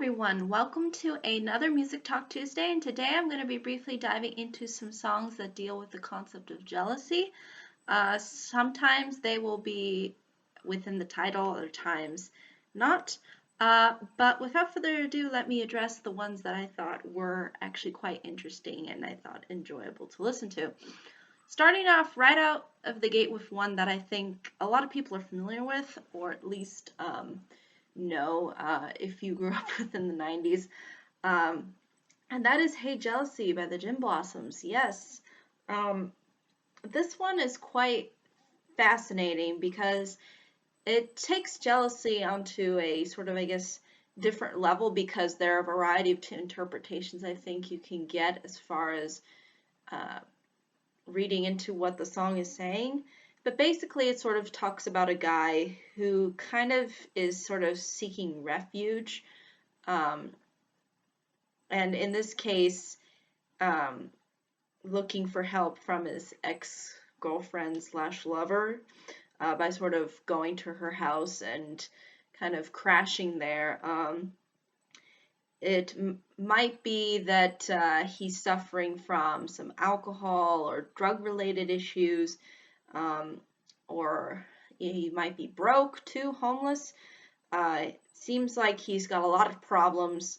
everyone, welcome to another Music Talk Tuesday, and today I'm going to be briefly diving into some songs that deal with the concept of jealousy. Sometimes they will be within the title, other times not. But without further ado, let me address the ones that I thought were actually quite interesting and I thought enjoyable to listen to. Starting off right out of the gate with one that I think a lot of people are familiar with, or at least know if you grew up within the 90s. And that is Hey Jealousy by the Gin Blossoms. Yes. This one is quite fascinating because it takes jealousy onto a sort of, I guess, different level because there are a variety of interpretations I think you can get as far as reading into what the song is saying. But basically, it sort of talks about a guy who kind of is sort of seeking refuge. And in this case, looking for help from his ex-girlfriend slash lover by sort of going to her house and kind of crashing there. It might be that he's suffering from some alcohol or drug-related issues, or he might be broke too, homeless. Seems like he's got a lot of problems,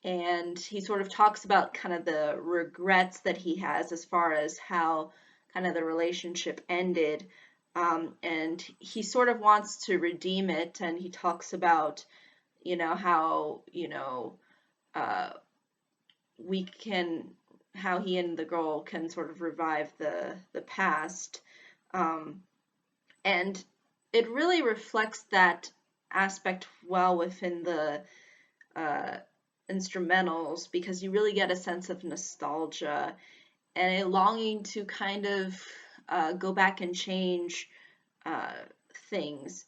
and he sort of talks about kind of the regrets that he has as far as how kind of the relationship ended. And he sort of wants to redeem it, and he talks about, how, we can, how he and the girl can sort of revive the past. And it really reflects that aspect well within the instrumentals because you really get a sense of nostalgia and a longing to kind of go back and change things.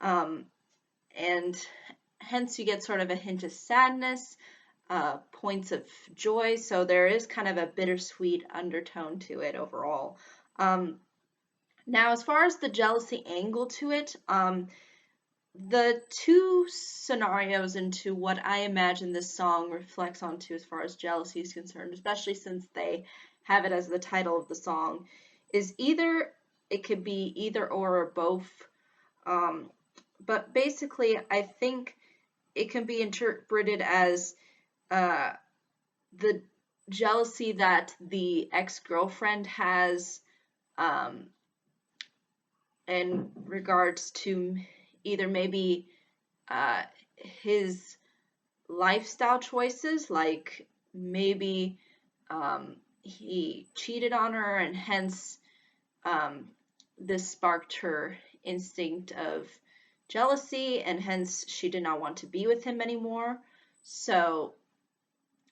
And hence you get sort of a hint of sadness, points of joy, so there is kind of a bittersweet undertone to it overall. Now, as far as the jealousy angle to it, the two scenarios into what I imagine this song reflects onto as far as jealousy is concerned, especially since they have it as the title of the song, is either, it could be either or both. But basically, I think it can be interpreted as the jealousy that the ex-girlfriend has in regards to either maybe his lifestyle choices, like maybe he cheated on her and hence this sparked her instinct of jealousy and hence she did not want to be with him anymore. So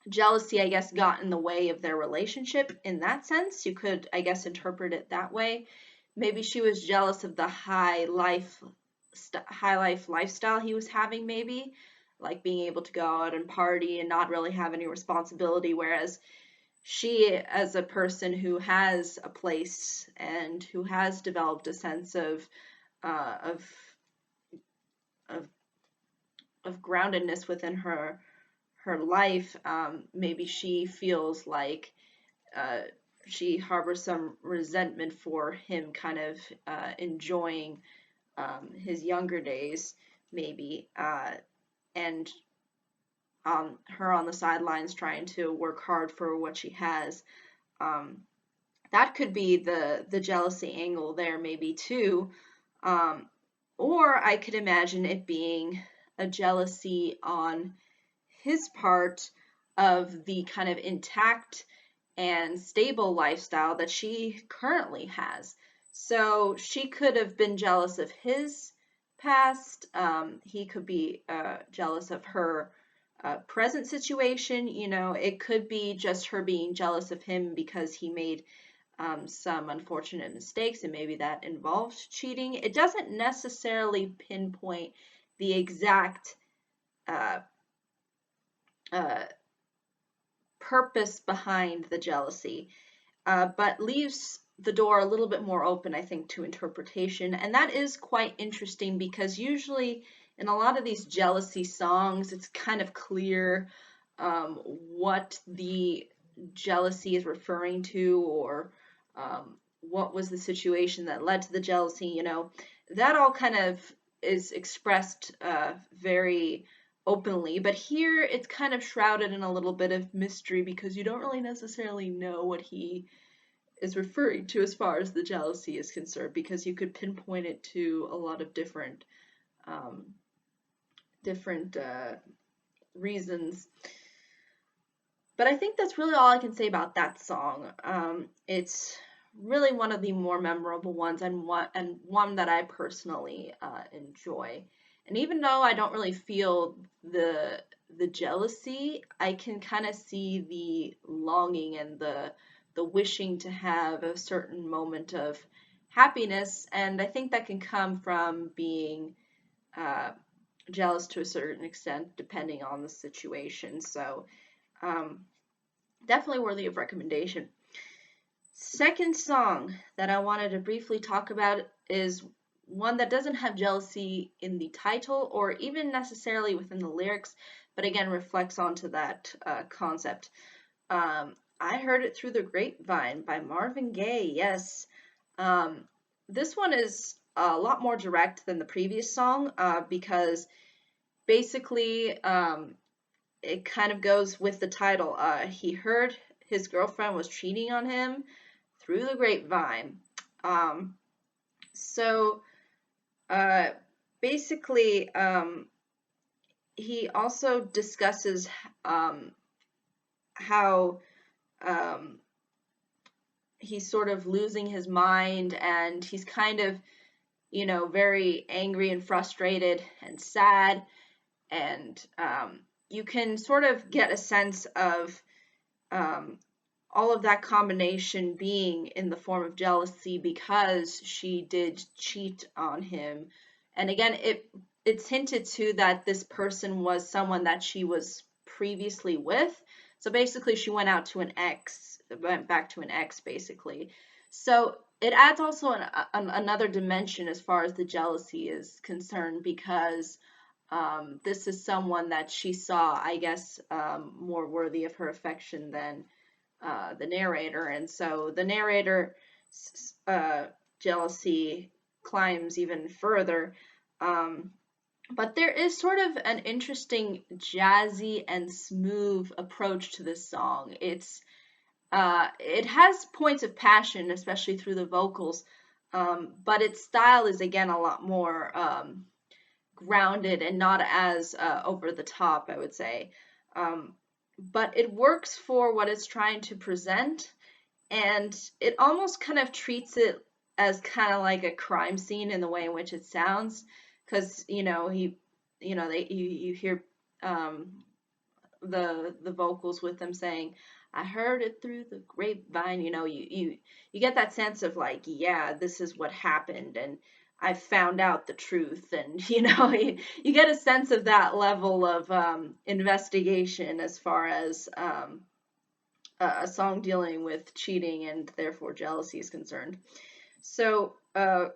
jealousy, I guess, got in the way of their relationship in that sense. You could, I guess, interpret it that way. Maybe she was jealous of the high life lifestyle he was having, maybe like being able to go out and party and not really have any responsibility, whereas she, as a person who has a place and who has developed a sense of groundedness within her life, maybe she feels like she harbors some resentment for him kind of enjoying his younger days, maybe, and her on the sidelines trying to work hard for what she has. That could be the jealousy angle there, maybe too. Or I could imagine it being a jealousy on his part of the kind of intact and stable lifestyle that she currently has. So she could have been jealous of his past. He could be jealous of her present situation. It could be just her being jealous of him because he made some unfortunate mistakes, and maybe that involved cheating. It doesn't necessarily pinpoint the exact purpose behind the jealousy, but leaves the door a little bit more open, I think, to interpretation. And that is quite interesting because usually in a lot of these jealousy songs, it's kind of clear what the jealousy is referring to, or what was the situation that led to the jealousy. That all kind of is expressed very openly, but here it's kind of shrouded in a little bit of mystery because you don't really necessarily know what he is referring to as far as the jealousy is concerned, because you could pinpoint it to a lot of um, different reasons. But I think that's really all I can say about that song. It's really one of the more memorable ones, and one that I personally enjoy. And even though I don't really feel the jealousy, I can kind of see the longing and the wishing to have a certain moment of happiness, and I think that can come from being uh, jealous to a certain extent, depending on the situation. So um, definitely worthy of recommendation. Second song that I wanted to briefly talk about is one that doesn't have jealousy in the title or even necessarily within the lyrics, but again reflects onto that concept. I Heard It Through the Grapevine by Marvin Gaye. Yes. Um, this one is a lot more direct than the previous song because basically it kind of goes with the title. He heard his girlfriend was cheating on him through the grapevine. Um, so uh, basically, he also discusses how um, he's sort of losing his mind, and he's kind of, very angry and frustrated and sad. And you can sort of get a sense of um, all of that combination being in the form of jealousy because she did cheat on him. And again, it's hinted to that this person was someone that she was previously with. So basically, she went went back to an ex, basically. So it adds also another dimension as far as the jealousy is concerned, because this is someone that she saw, I guess, more worthy of her affection than the narrator. And so the narrator jealousy climbs even further. Um, but there is sort of an interesting jazzy and smooth approach to this song. It has points of passion, especially through the vocals, but its style is again a lot more grounded and not as over the top, I would say. Um, but it works for what it's trying to present, and it almost kind of treats it as kind of like a crime scene in the way in which it sounds, because you hear um, the vocals with them saying, "I heard it through the grapevine." You get that sense of like, yeah, this is what happened, and I found out the truth, and you get a sense of that level of investigation as far as a song dealing with cheating and therefore jealousy is concerned. So, a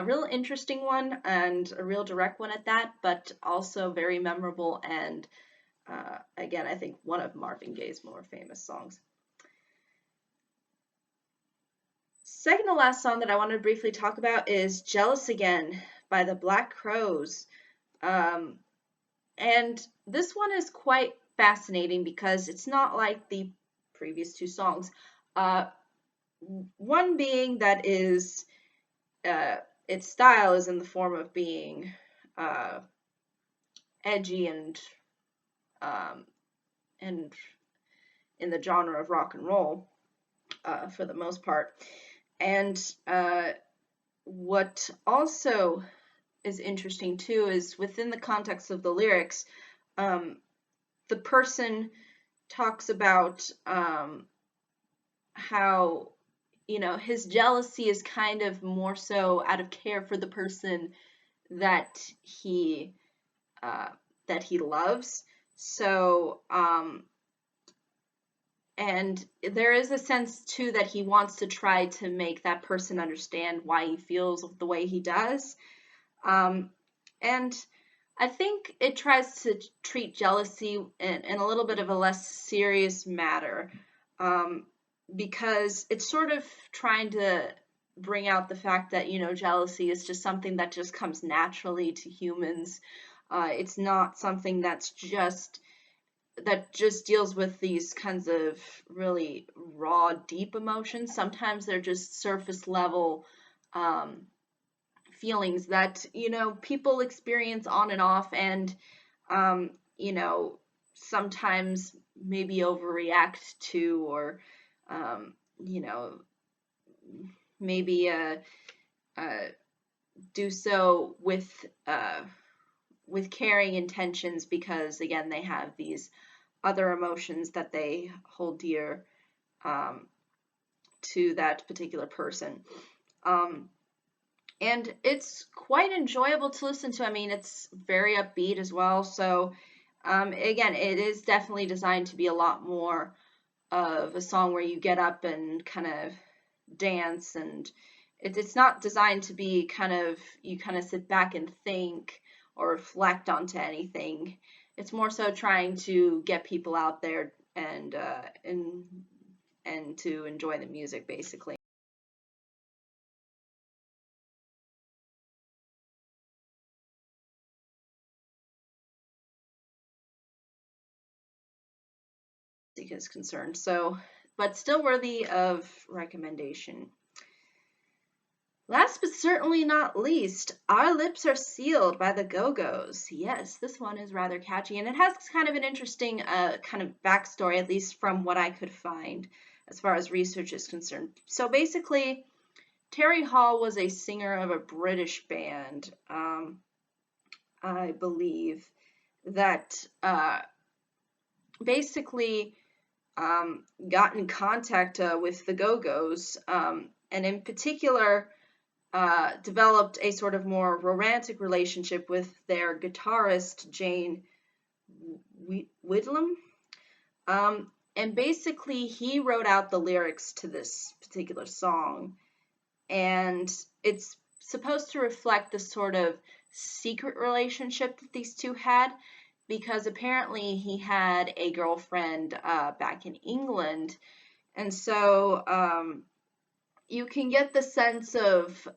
real interesting one and a real direct one at that, but also very memorable, and again, I think one of Marvin Gaye's more famous songs. Second to last song that I want to briefly talk about is Jealous Again by the Black Crowes. Um, and this one is quite fascinating because it's not like the previous two songs. Uh, one being that is its style is in the form of being uh, edgy um, and in the genre of rock and roll for the most part. And what also is interesting too is within the context of the lyrics, the person talks about how his jealousy is kind of more so out of care for the person that he uh, that he loves. So and there is a sense too that he wants to try to make that person understand why he feels the way he does. And I think it tries to treat jealousy in a little bit of a less serious matter, um, because it's sort of trying to bring out the fact that, jealousy is just something that just comes naturally to humans. It's not something that just deals with these kinds of really raw, deep emotions. Sometimes they're just surface level um, feelings that people experience on and off, and um, you know sometimes maybe overreact to, or um, you know maybe uh, do so with caring intentions, because again they have these other emotions that they hold dear um, to that particular person. Um, and it's quite enjoyable to listen to. I mean, it's very upbeat as well. So, again, it is definitely designed to be a lot more of a song where you get up and kind of dance, and it's not designed to be you kind of sit back and think or reflect onto anything. It's more so trying to get people out there and to enjoy the music, basically. Is concerned. So, but still worthy of recommendation. Last but certainly not least, Our Lips Are Sealed by the Go-Go's. Yes, this one is rather catchy, and it has kind of an interesting kind of backstory, at least from what I could find as far as research is concerned. So basically, Terry Hall was a singer of a British band, I believe, that basically got in contact with the Go-Go's, and in particular developed a sort of more romantic relationship with their guitarist, Jane Whitlam. And basically, he wrote out the lyrics to this particular song, and it's supposed to reflect the sort of secret relationship that these two had, because apparently he had a girlfriend back in England, and so you can get the sense of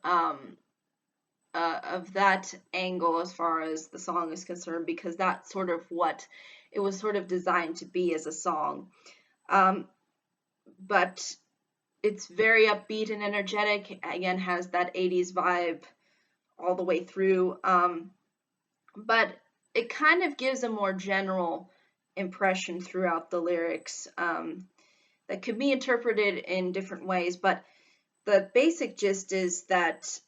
that angle as far as the song is concerned, because that's sort of what it was sort of designed to be as a song. Um, but it's very upbeat and energetic. Again, has that 80s vibe all the way through. But it kind of gives a more general impression throughout the lyrics that could be interpreted in different ways. But the basic gist is that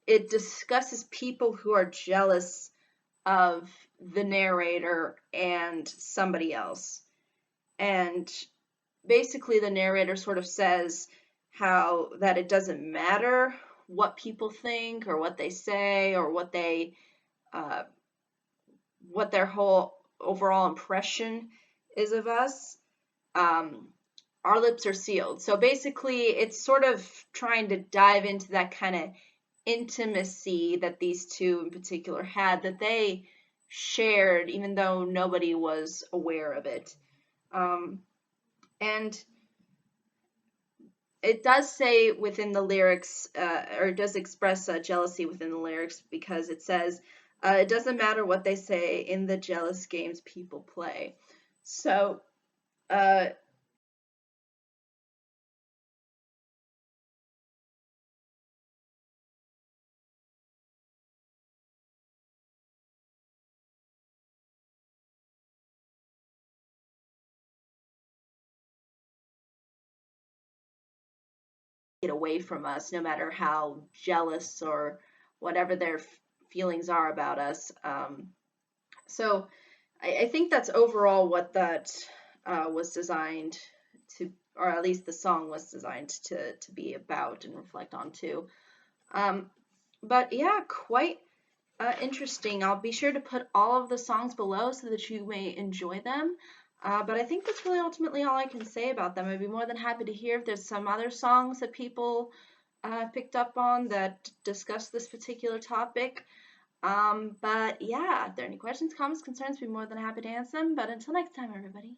it discusses people who are jealous of the narrator and somebody else. And basically, the narrator sort of says how that it doesn't matter what people think or what they say or uh, what their whole overall impression is of us. Um, our lips are sealed. So basically, it's sort of trying to dive into that kind of intimacy that these two in particular had, that they shared, even though nobody was aware of it. And it does say within the lyrics, or it does express jealousy within the lyrics, because it says, it doesn't matter what they say in the jealous games people play. So, uh, get away from us, no matter how jealous or whatever their feelings are about us. So I think that's overall what that was designed to, or at least the song was designed to be about and reflect on too. Um, but yeah, quite interesting. I'll be sure to put all of the songs below so that you may enjoy them. But I think that's really ultimately all I can say about them. I'd be more than happy to hear if there's some other songs that people picked up on that discuss this particular topic. But yeah, if there are any questions, comments, concerns, we'd be more than happy to answer them. But until next time, everybody.